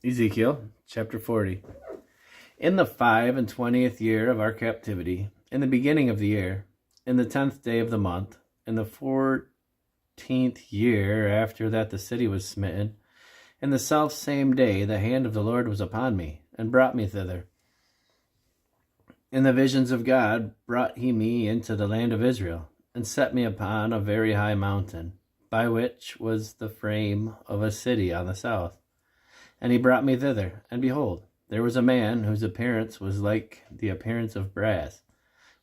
Ezekiel chapter 40. In the 25th year of our captivity, in the beginning of the year, in the 10th day of the month, in the 14th year after that the city was smitten, in the self same day the hand of the Lord was upon me, and brought me thither. In the visions of God brought he me into the land of Israel, and set me upon a very high mountain, by which was the frame of a city on the south. And he brought me thither, and behold, there was a man whose appearance was like the appearance of brass,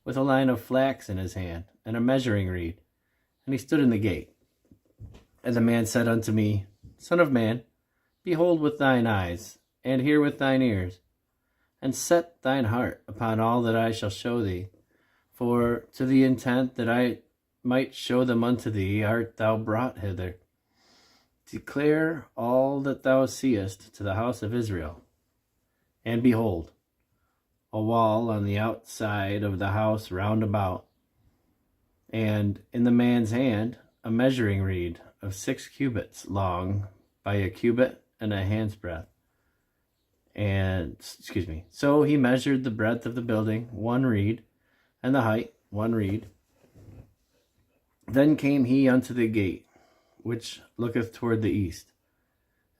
with a line of flax in his hand, and a measuring reed. And he stood in the gate. And the man said unto me, Son of man, behold with thine eyes, and hear with thine ears, and set thine heart upon all that I shall show thee. For to the intent that I might show them unto thee art thou brought hither. Declare all that thou seest to the house of Israel. And behold, a wall on the outside of the house round about, and in the man's hand a measuring reed of 6 cubits long by a cubit and a hand's breadth. So he measured the breadth of the building 1 reed, and the height 1 reed. Then came he unto the gate, which looketh toward the east,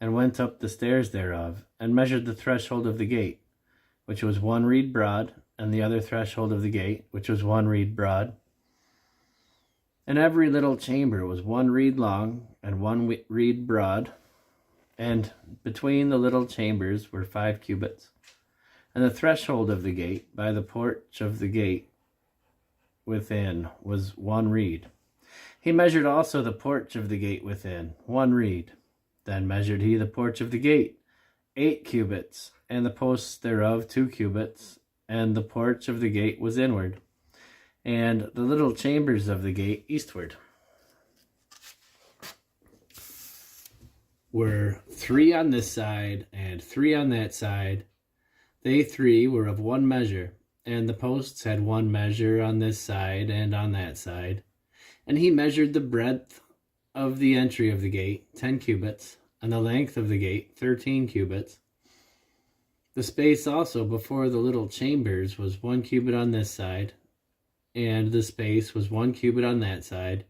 and went up the stairs thereof, and measured the threshold of the gate, which was 1 reed broad, and the other threshold of the gate, which was 1 reed broad. And every little chamber was 1 reed long, and 1 reed broad, and between the little chambers were 5 cubits. And the threshold of the gate by the porch of the gate within was 1 reed. He measured also the porch of the gate within, 1 reed. Then measured he the porch of the gate, 8 cubits, and the posts thereof 2 cubits, and the porch of the gate was inward, and the little chambers of the gate eastward. Were 3 on this side, and 3 on that side. They 3 were of 1 measure, and the posts had 1 measure on this side and on that side. And he measured the breadth of the entry of the gate 10 cubits, and the length of the gate 13 cubits. The space also before the little chambers was 1 cubit on this side, and the space was 1 cubit on that side.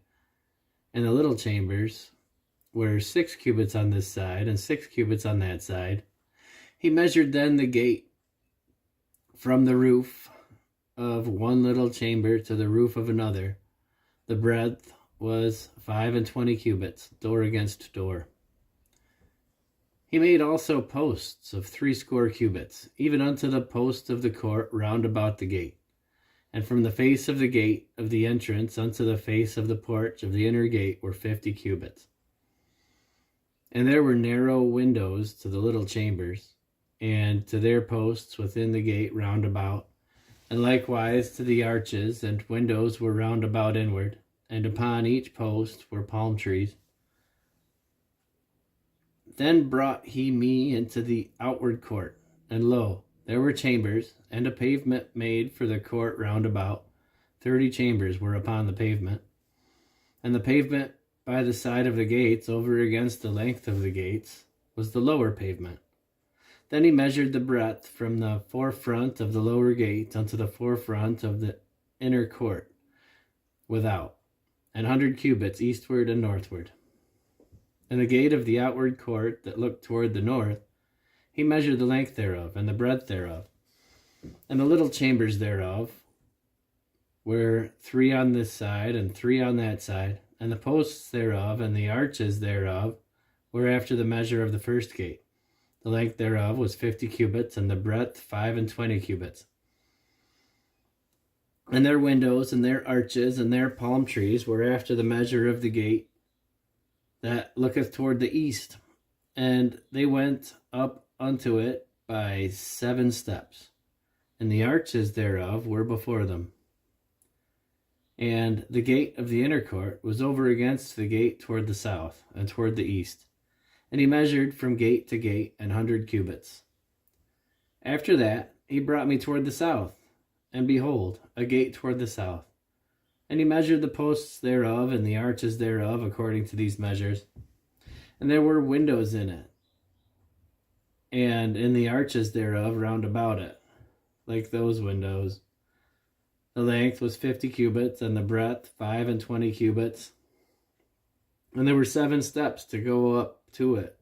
And the little chambers were 6 cubits on this side, and 6 cubits on that side. He measured then the gate from the roof of 1 little chamber to the roof of another. The breadth was 25 cubits, door against door. He made also posts of 60 cubits, even unto the post of the court round about the gate. And from the face of the gate of the entrance unto the face of the porch of the inner gate were 50 cubits. And there were narrow windows to the little chambers, and to their posts within the gate round about, and likewise to the arches and windows were round about inward, and upon each post were palm trees. Then brought he me into the outward court, and lo, there were chambers, and a pavement made for the court round about. 30 chambers were upon the pavement. And the pavement by the side of the gates, over against the length of the gates, was the lower pavement. Then he measured the breadth from the forefront of the lower gate unto the forefront of the inner court without, 100 cubits eastward and northward. And the gate of the outward court that looked toward the north, he measured the length thereof and the breadth thereof. And the little chambers thereof were 3 on this side and 3 on that side, and the posts thereof and the arches thereof were after the measure of the first gate. The length thereof was 50 cubits, and the breadth 25 cubits. And their windows and their arches and their palm trees were after the measure of the gate that looketh toward the east. And they went up unto it by 7 steps, and the arches thereof were before them. And the gate of the inner court was over against the gate toward the south and toward the east. And he measured from gate to gate 100 cubits. After that he brought me toward the south, and behold, a gate toward the south. And he measured the posts thereof and the arches thereof according to these measures. And there were windows in it, and in the arches thereof round about it, like those windows. The length was 50 cubits, and the breadth 25 cubits. And there were 7 steps to go up to it,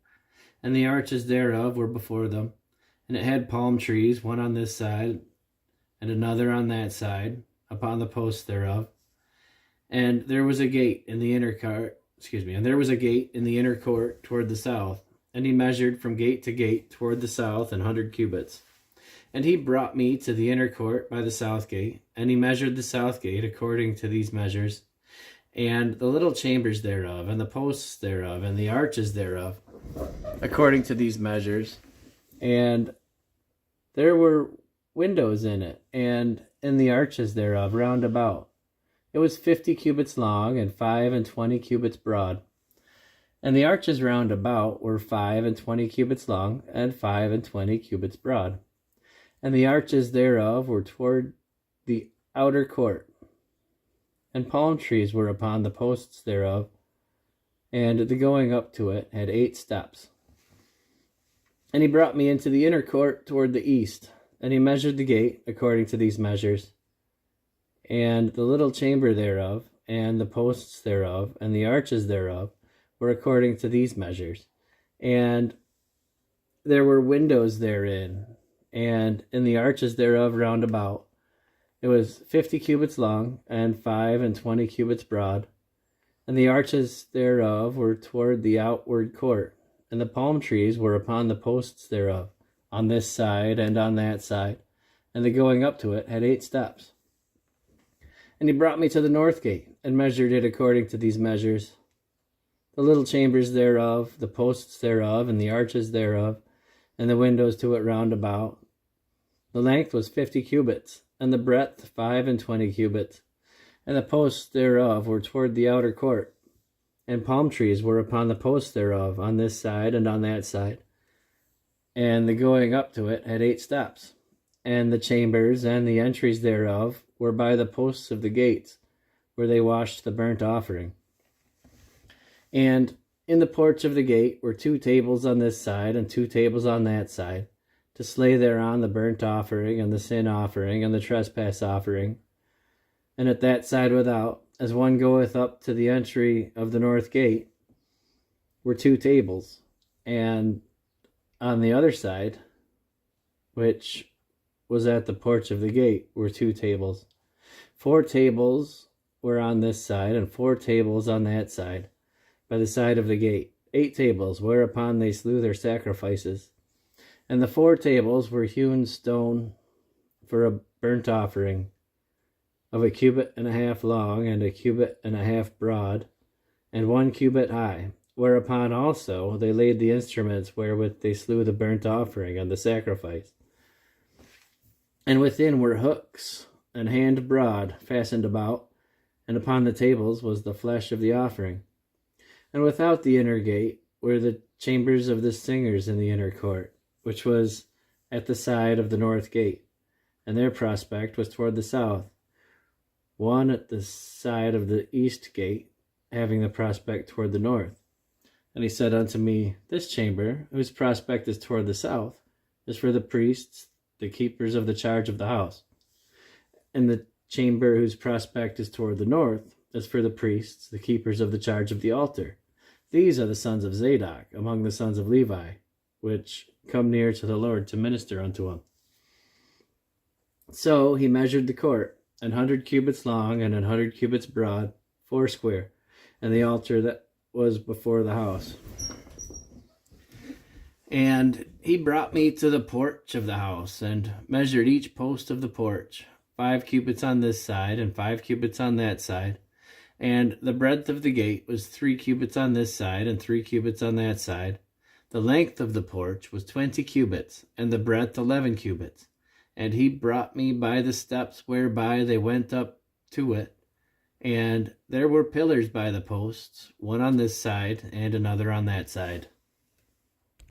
and the arches thereof were before them. And it had palm trees, one on this side, and another on that side, upon the posts thereof. And there was a gate in the inner court, and there was a gate in the inner court toward the south. And he measured from gate to gate toward the south 100 cubits. And he brought me to the inner court by the south gate, and he measured the south gate according to these measures, and the little chambers thereof, and the posts thereof, and the arches thereof, according to these measures. And there were windows in it, and in the arches thereof round about. It was 50 cubits long, and 25 cubits broad. And the arches round about were 25 cubits long, and 25 cubits broad. And the arches thereof were toward the outer court. And palm trees were upon the posts thereof, and the going up to it had 8 steps. And he brought me into the inner court toward the east, and he measured the gate according to these measures, and the little chamber thereof, and the posts thereof, and the arches thereof were according to these measures. And there were windows therein, and in the arches thereof round about. It was 50 cubits long, and 25 cubits broad. And the arches thereof were toward the outward court, and the palm trees were upon the posts thereof, on this side and on that side. And the going up to it had 8 steps. And he brought me to the north gate, and measured it according to these measures. The little chambers thereof, the posts thereof, and the arches thereof, and the windows to it round about. The length was 50 cubits, and the breadth 25 cubits. And the posts thereof were toward the outer court. And palm trees were upon the posts thereof, on this side and on that side. And the going up to it had 8 steps. And the chambers and the entries thereof were by the posts of the gates, where they washed the burnt offering. And in the porch of the gate were 2 tables on this side, and 2 tables on that side, to slay thereon the burnt offering, and the sin offering, and the trespass offering. And at that side without, as one goeth up to the entry of the north gate, were 2 tables. And on the other side, which was at the porch of the gate, were 2 tables. 4 tables were on this side, and 4 tables on that side, by the side of the gate. 8 tables, whereupon they slew their sacrifices. And the 4 tables were hewn stone for a burnt offering, of 1.5 cubits long, and 1.5 cubits broad, and 1 cubit high. Whereupon also they laid the instruments wherewith they slew the burnt offering and the sacrifice. And within were hooks, an hand broad, fastened about, and upon the tables was the flesh of the offering. And without the inner gate were the chambers of the singers in the inner court, which was at the side of the north gate, and their prospect was toward the south, one at the side of the east gate, having the prospect toward the north. And he said unto me, This chamber, whose prospect is toward the south, is for the priests, the keepers of the charge of the house. And the chamber whose prospect is toward the north is for the priests, the keepers of the charge of the altar. These are the sons of Zadok among the sons of Levi, which come near to the Lord to minister unto him. So he measured the court, 100 cubits long, and 100 cubits broad, 4 and the altar that was before the house. And he brought me to the porch of the house, and measured each post of the porch, 5 cubits on this side, and 5 cubits on that side. And the breadth of the gate was 3 cubits on this side, and 3 cubits on that side. The length of the porch was 20 cubits, and the breadth 11 cubits. And he brought me by the steps whereby they went up to it. And there were pillars by the posts, one on this side, and another on that side.